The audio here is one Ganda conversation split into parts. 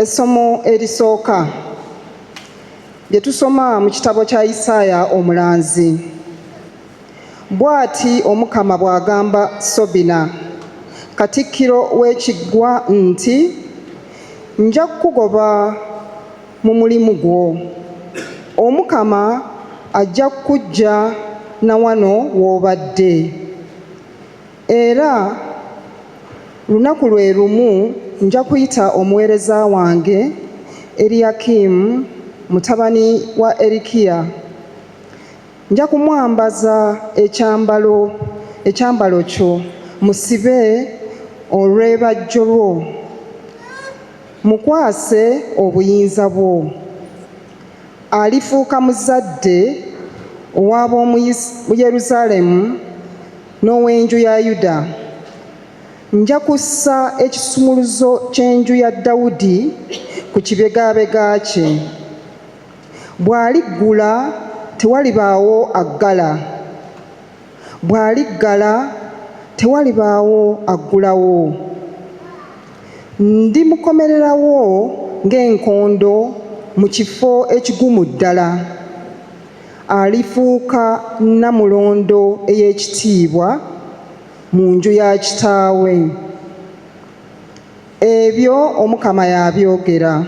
Essomo erisooka lye tusoma mu kitabo kya Isaaya omulanzi. Bw'ati Omukama bw'agamba Sobina, Katikkiro w'ekiggwa nti, nja kukugoba mu mulimu gwo. Omukama ajja kujja na wano w'obadde. Era lunaku lwe lumu nja kuyita omuweereza wange Eriyakimu mutabani wa Erikiya. Nja kumwambaza ekyambalo kyo, musibe olw'ebajjo lwo, mukwase obuyinza Alifuuka muzadde ow'ab'omu Yerusaalemu n'ow'enju ya Yuda. Nja kussa ekisumuluzo ky'enju ya Dawudi ku kibegabega kye. Bw'aliggula tewalibaawo aggala, bw'aliggala tewalibaawo aggulawo. Ndimukomererawo ng'enkondo mu kifo ekigumu ddala. Alifuuka nnamulondo ey'ekitiibwa mu nju ya kitaawe. Ebyo Omukama y'abyogera.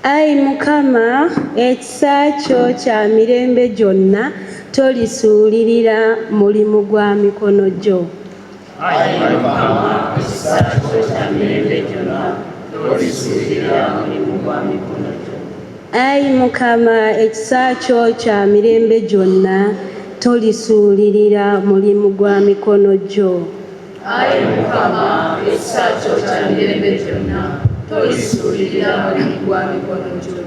Ayi Mukama, ekisa kyo kya mirembe gyonna, tolisuulirira mulimu gwa mikono gyo. Ayi Mukama, ekisa kyo kya mirembe gyonna, tolisuulirira mulimu gwa mikono gyo. Ayi Mukama, ekisa kyo kya mirembe gyonna, tolisuulirira mulimu gwa mikono gyo. Ayi Mukama, ekisa kyo kya mirembe gyonna, tolisuulirira mulimu gwa mikono gyo.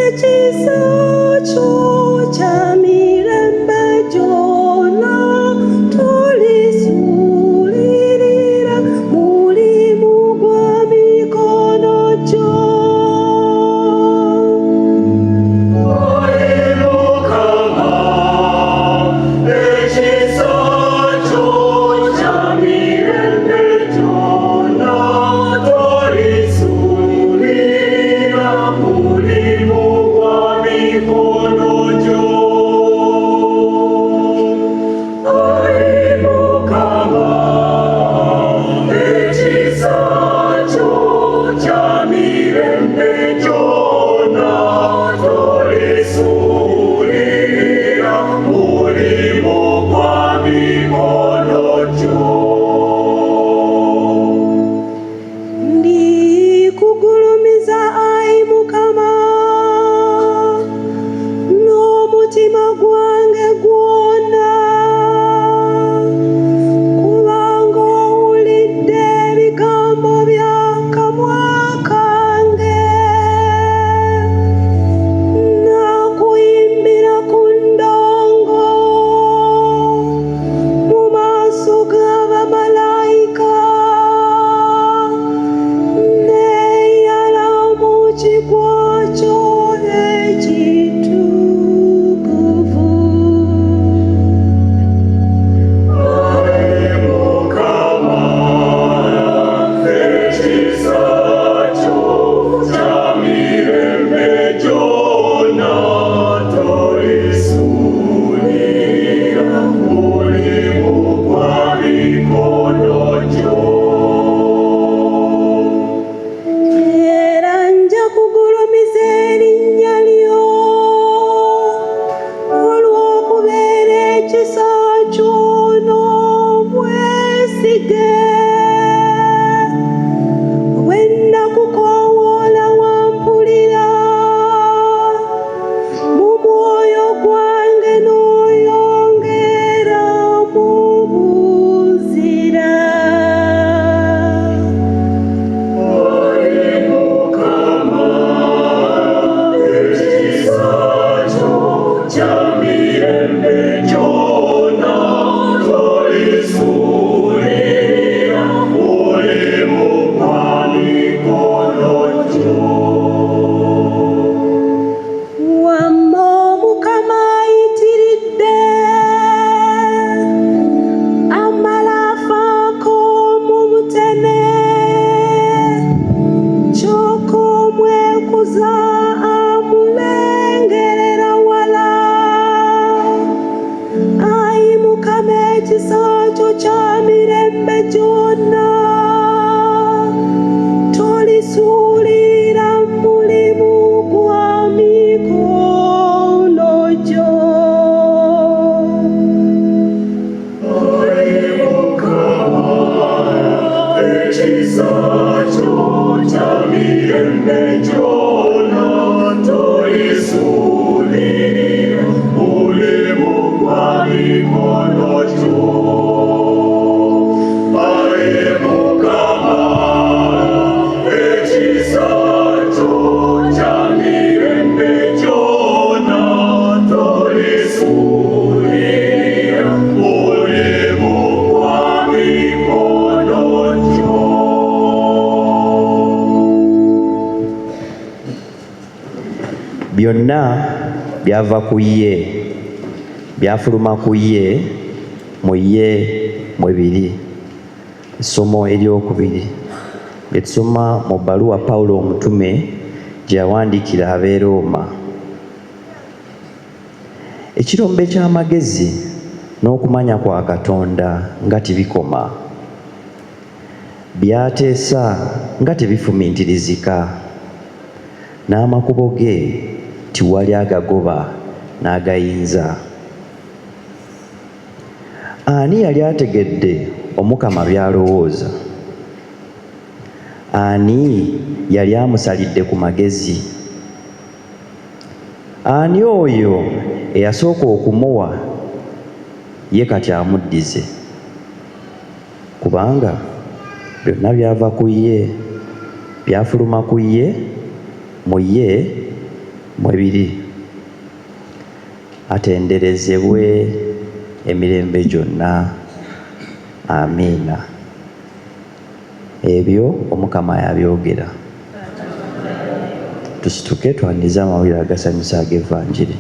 Ekisa kyo kya mirembe gyonna, mirembe gyonna tolisuulira mulimu gwa mikono gyo. Ekisa kyo kya mirembe gyonna tolisuulira mulimu gwa mikono gyo. Aye Mukama, ekisa kyo kya mirembe gyonna tolisuulira mulimu gwa mikono gyo. Byonna byava ku ye, byafuluma ku ye, mu ye mwe biri. Essomo eryokubiri lye tusoma mu bbaluwa Pawulo omutume gye yawandiikira ab'e Roma. Ekirombe ky'amagezi n'okumanya kwa Katonda nga tibikoma, byateesa nga tebifumiitirizika, n'amakubo ge tiwali agagoba n'agayinza. Ani yali ategedde Omukama by'alowooza? Ani yali amusalidde ku magezi? Ani oyo eyasooka okumuwa ye kati amuddize? Kubanga byonna byava ku ye, byafuluma ku ye, mu ye mwe biri. Atenderezebwe emirembe gyonna. Amiina. Ebyo Omukama yabyogera. Tusituke twanirize amawulire agasanyusa ag'Evvanjiri.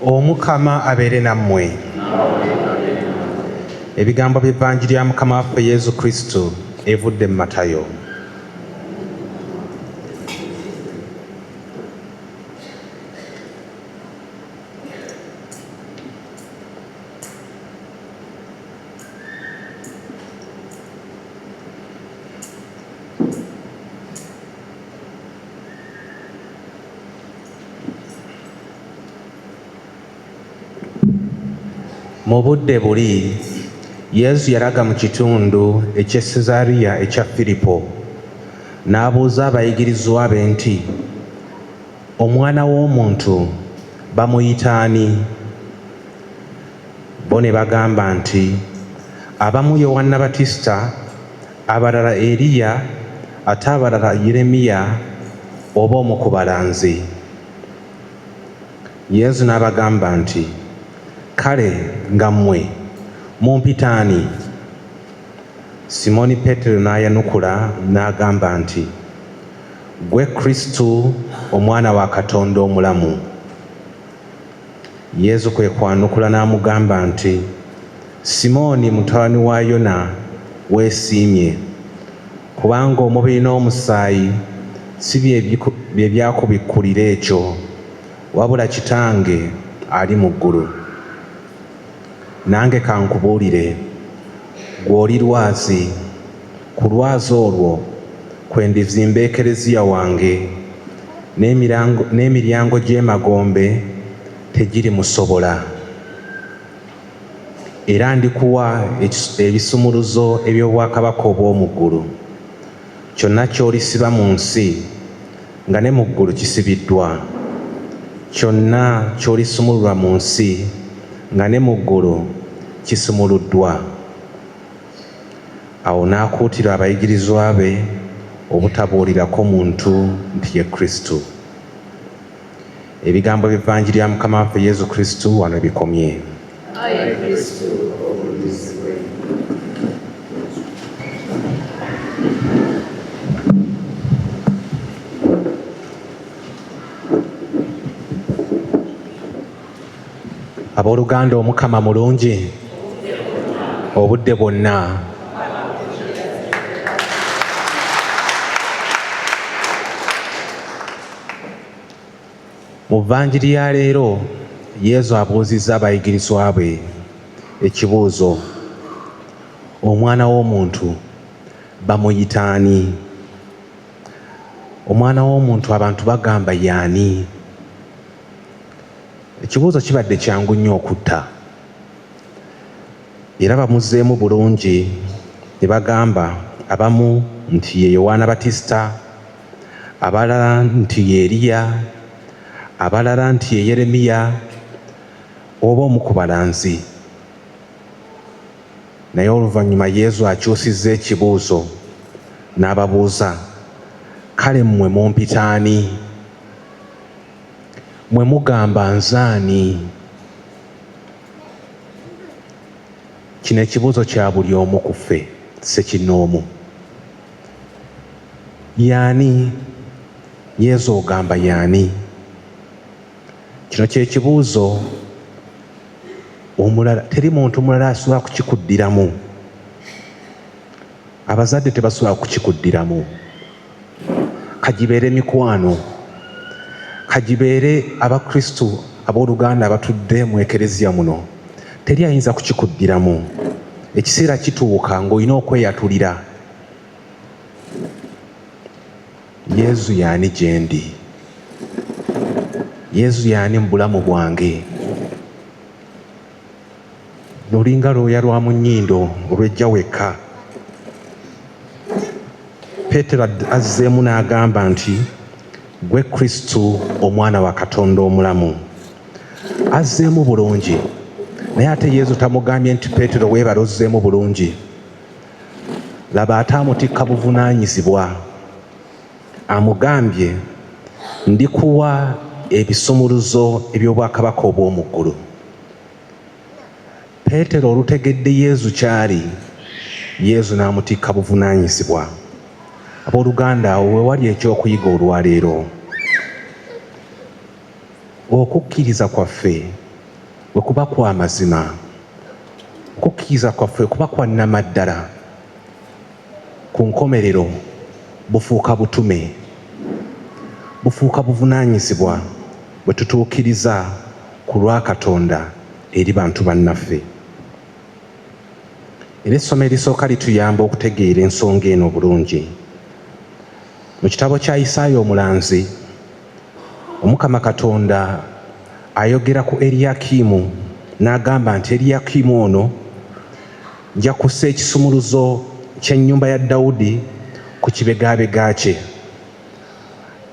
Omukama abeere nammwe. Ebigambo by'Evvanjiri ya Mukama waffe Yesu Kristo evudde mu Matayo. Mu budde buli Yesu yalaga mu kitundu eky'e Sesaariya ekya Firipo, n'abuuza abayigirizwa be nti, Omwana w'Omuntu bamuyita ani? Bo ne bagamba nti, abamu Yowaana Batisita, abalala Eriya, ate abalala Yeremiya oba omu ku balanzi. Yesu n'abagamba nti, kale nga mmwe mumpita ani? Simooni Peetero n'ayanukula n'agamba nti, gwe Kristo, Omwana wa Katonda omulamu. Yesu kwe kwanukula n'amugamba nti, Simooni mutabani wa Yona, weesiimye, kubanga omubiri n'omusaayi si bye byakubikkulira ekyo, wabula Kitange ali mu ggulu. Nange kankubuulire, ggwe oli lwazi, ku lwazi olwo kwe ndizimba ekereziya wange, n'emiryango gy'emagombe tegirimusobola. Era ndikuwa ebisumuluzo eby'obwakabaka obw'omu ggulu. kyonna ky'olisiba mu nsi nga ne mu ggulu kisibiddwa, kyonna ky'olisumulula mu nsi nga ne mu ggulu kisumuluddwa. Awo n'akuutira abayigirizwa be obutabuulirako muntu nti ye Kristo. Ebigambo by'Evvanjiri ya Mukama waffe Yesu Kristo wano bikomye. Ayi Kristo ogulumizibwe. Abooluganda, Omukama mulungi obudde bwonna. Mu Vvanjiri ya leero Yesu abuuzizza abayigirizwa be ekibuuzo, omwana w'omuntu bamuyita ani? Omwana w'omuntu abantu bagamba y'ani? Ekibuuzo kibadde kyangu nnyo okutta, era bamuzzeemu bulungi ne bagamba abamu nti ye Yowaana Batisita, abalala nti ye Eriya, abalala nti ye Yeremiya oba omu ku balanzi. Naye oluvannyuma Yesu akyusizza ekibuuzo n'ababuuza, kale mmwe mumpita ani? Mmwe mugamba nze ani? Kino ekibuuzo kya buli omu ku ffe ssekinnoomu. Y'ani? Yesu ogamba y'ani? Kino kye kibuuzo omulala teri muntu mulala asobola kukikuddiramu. Abazadde tebasobola kukikuddiramu. Kagibeere mikwano, kagibeere abakristu abooluganda abatudde mu ekereziya muno, teri ayinza kukikuddiramu. Ekiseera kituuka ng'olina okweyatulira. Yesu y'ani gye ndi? Yesu y'ani mu bulamu bwange? Nolinga lwoya lwa mu nnyindo olwejja wekka. Peetero azzeemu n'agamba nti gwe Kristo omwana wa Katonda omulamu. Azzeemu bulungi, naye ate Yesu tamugambye nti Peetero weebale ozzeemu bulungi. Laba ate amutikka buvunaanyizibwa. Amugambye ndikuwa ebisumuluzo eby'obwakabaka obw'omu ggulu. Peetero olutegedde Yesu kyali, Yesu n'amutikka buvunaanyizibwa. Abooluganda, awo we wali ekyokuyiga olwaleero. Okukkiriza kwaffe bwe kuba kwa mazima, okukkiriza kwaffe kuba kwa nnamaddala, ku nkomerero bufuuka butume, bufuuka buvunaanyizibwa bwe tutuukiriza ku lwa Katonda eri bantu bannaffe. Era essomo erisooka lituyamba okutegeera ensonga eno bulungi. Mu kitabo kya Isaaya omulanzi, Omukama Katonda ayogera ku Eriyakimu n'agamba nti Eriyakimu ono nja kussa ekisumuluzo ky'ennyumba ya Dawudi ku kibegabega kye.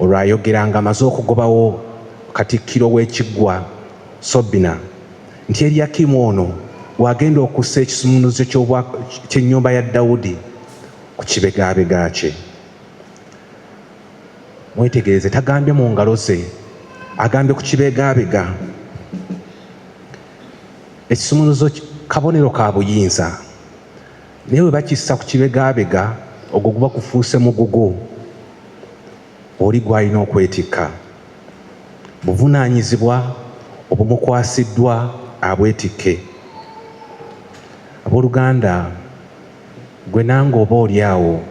Olwo ayogera nga amaze okugobawo katikkiro w'ekiggwa Sobina nti Eriyakimu ono wagenda okussa ekisumuluzo ky'ennyumba ya Dawudi ku kibegabega kye. Mwetegereze, tagambye mu ngalo ze, agambye ku kibegabega. Ekisumuluzo kabonero ka buyinza, naye bwe bakissa ku kibegabega ogwo guba gufuuse mugugu, oli gw'alina okwetikka. Buvunaanyizibwa obumukwasiddwa abwetikke. Abooluganda, gwe nange oba oli awo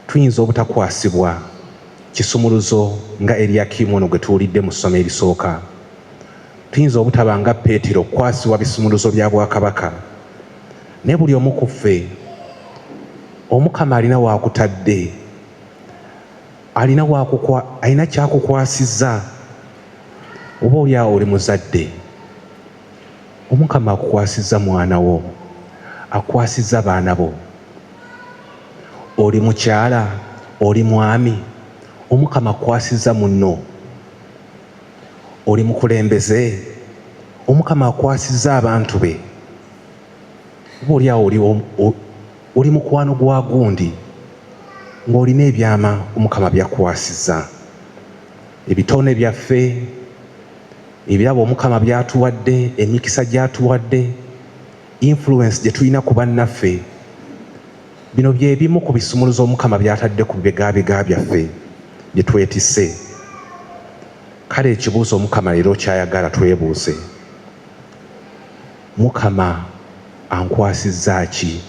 tuyinza obutakwasibwa kisumuluzo nga Eriyakimu ono gwe tuwulidde mu ssomo erisooka. Tuyinza obutaba nga Peetero okukwasibwa bisumuluzo bya Bwakabaka. Naye buli omu ku ffe Omukama alina waakutadde, alina kyakukwasizza. Oba oli awo oli muzadde, Omukama akukwasizza mwana wo, akukwasizza baana bo. oli mukyala, oli mwami, Omukama akwasizza munno. Oli mukulembeze, Omukama akwasizza abantu be. Oboolyawo oli mukwano gwa gundi ng'olina ebyama Omukama byakwasizza. Ebitone byaffe, ebirabo Omukama byatuwadde, emikisa gyatuwadde, influence gye tulina ku bannaffe, bino bye bimu ku bisumuluzo Omukama byatadde ku bibegabega byaffe bye twetisse. Kale ekibuuzo Omukama leero kyayagala twebuuze, Mukama ankwasizza ki?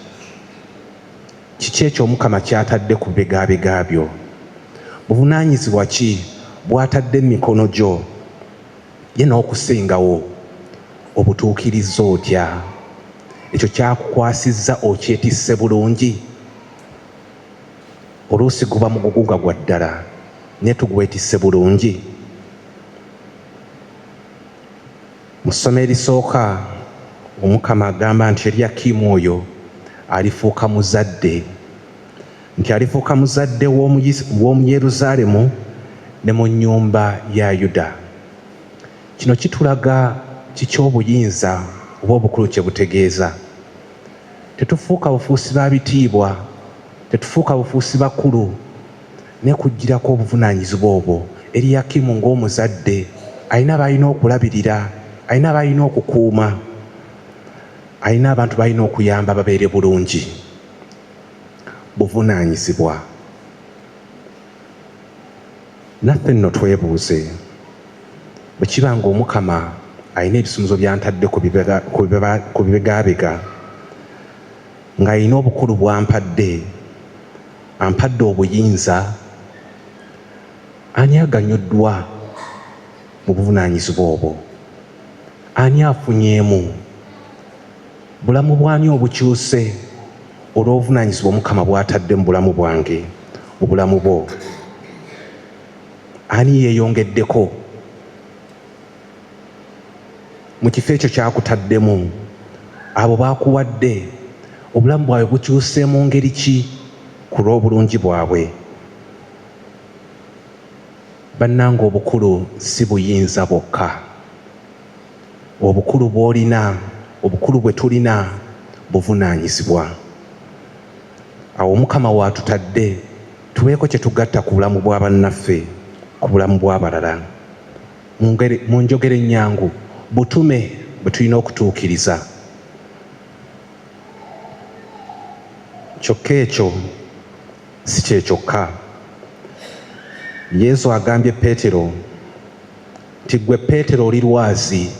Kiki ekyo Omukama kyatadde ku bibegabega byo? Buvunaanyizibwa ki bw'atadde mu mikono gyo? Ye n'okusingawo obutuukirizza otya? Ekyo kyakukwasizza okyetisse bulungi? Oluusi guba mugugu nga gwa ddala, naye tugwetisse bulungi. Mu ssomo erisooka Omukama agamba nti Eriyakimu oyo alifuuka muzadde, nti alifuuka muzadde w'omu Yerusaalemu ne mu nnyumba ya Yuda. Kino kitulaga kiki obuyinza oba obukulu kye butegeeza. Tetufuuka bufuusi ba bitiibwa, tetufuuka bufuusi bakulu, ne kugirako obuvunaanyizibwa obwo. Eriyakimu ng'omuzadde alina b'alina okulabirira, alina b'alina okukuuma, alina abantu b'alina okuyamba babeere bulungi. Buvunaanyizibwa. Naffe nno twebuuze, bwe kiba ng'Omukama alina ebisumuluzo by'antadde ku bibegabega, ng'alina obukulu bw'ampadde, ampadde obuyinza, ani aganyuddwa mu buvunaanyizibwa obwo? Ani afunyeemu? Bulamu bw'ani obukyuse olw'obuvunaanyizibwa Omukama bw'atadde mu bulamu bwange, mu bulamu bwo? Ani yeeyongeddeko mu kifo ekyo kyakutaddemu? Abo baakuwadde obulamu bwabwe bukyuse mu ngeri ki ku lw'obulungi bwabwe? Bannange, obukulu si buyinza bwokka. Obukulu bw'olina, obukulu bwe tulina buvunaanyizibwa. Awo Omukama waatutadde tubeeko kye tugatta ku bulamu bwa bannaffe, ku bulamu bw'abalala. Mu njogera ennyangu, butume bwe tulina okutuukiriza. Kyokka ekyo si kye kyokka. Yesu agambye Peetero nti ggwe Peetero oli lwazi,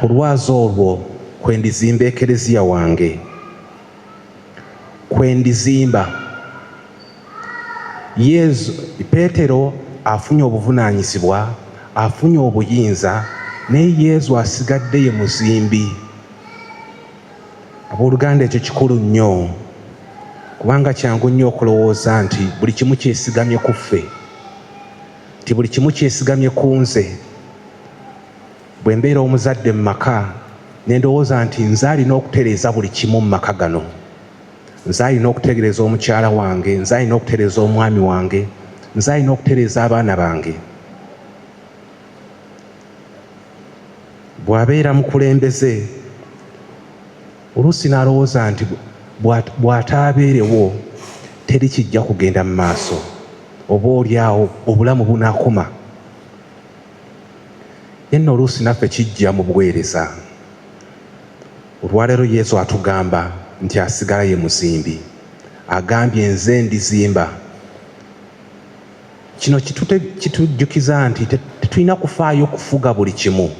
ku lwazi olwo kwe ndizimba ekereziya wange, kwe ndizimba. Peetero afunye obuvunaanyizibwa, afunye obuyinza, naye Yesu asigadde ye muzimbi. Abooluganda, ekyo kikulu nnyo, kubanga kyangu nnyo okulowooza nti buli kimu kyesigamye ku ffe, nti buli kimu kyesigamye ku nze. Bwe mbeera omuzadde mu maka ne ndowooza nti nze alina okutereeza buli kimu mu maka gano, nze alina okutegereza omukyala wange, nze alina okutereeza omwami wange, nze alina okutereeza abaana bange. Bw'abeera mukulembeze, oluusi n'alowooza nti bw'ataabeerewo teri kijja kugenda mu maaso, oboolyawo obulamu bunaakoma. Yenno oluusi naffe kijja mu buweereza. Olwaleero Yesu atugamba nti asigala ye muzimbi, agambye nze ndizimba. Kino kitujjukiza nti tetulina kufaayo kufuga buli kimu,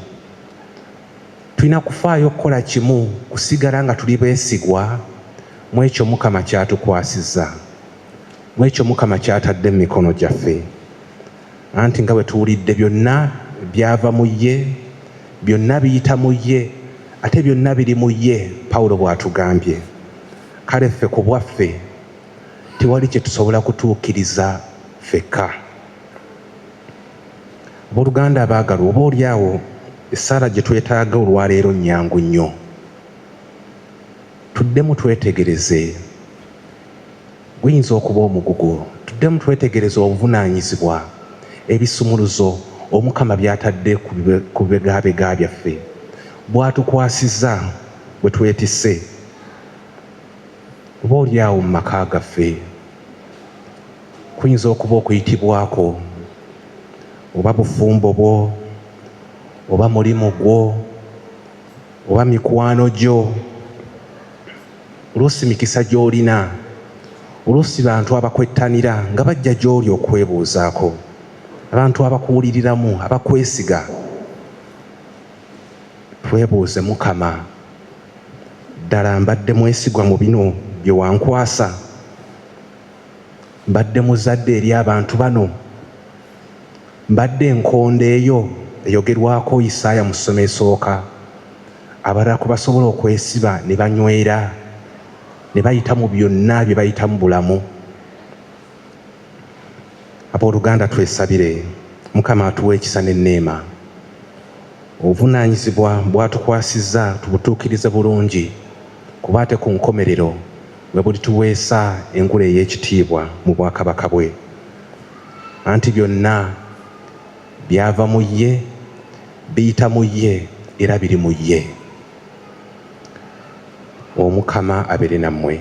tulina kufaayo okukola kimu, kusigala nga tuli beesigwa mu ekyo Mukama kyatukwasizza, mu ekyo Mukama kyatadde mu mikono gyaffe. Anti nga bwe tuwulidde, byonna byava mu ye, byonna biyita mu ye, ate byonna biri mu ye, Pawulo bw'atugambye. Kale ffe ku bwaffe tewali kye tusobola kutuukiriza ffekka. Abooluganda abaagalwa, oboolyawo essaala gye twetaaga olwaleero nnyangu nnyo. Tuddemu twetegereze guyinza okuba omugugu. Tuddemu twetegereza obuvunaanyizibwa, ebisumuluzo Omukama by'atadde ku bibegabega byaffe, bw'atukwasizza bwe twetisse oba oli awo mu maka gaffe. Kuyinza okuba okuyitibwako, oba bufumbo bwo, oba mulimu gwo, oba mikwano gyo, oluusi mikisa gy'olina, oluusi bantu abakwettanira nga bajja gy'oli okwebuuzaako, abantu abakuwuliriramu, abakwesiga. Twebuuze Mukama, ddala mbadde mwesigwa mu bino bye wankwasa? Mbadde muzadde eri abantu bano? Mbadde enkondo eyo eyogerwako Isaaya mu ssomo esooka, abalala kwe basobola okwesiba ne banywera ne bayita mu byonna bye bayita mu bulamu? Abooluganda, twesabire Mukama atuwa ekisa n'enneema, obuvunaanyizibwa bw'atukwasizza tubutuukirize bulungi, kuba ate ku nkomerero bwe bulituweesa engule ey'ekitiibwa mu bwakabaka bwe. Anti byonna byava mu ye, biyita mu ye era biri mu ye. Omukama abeere nammwe.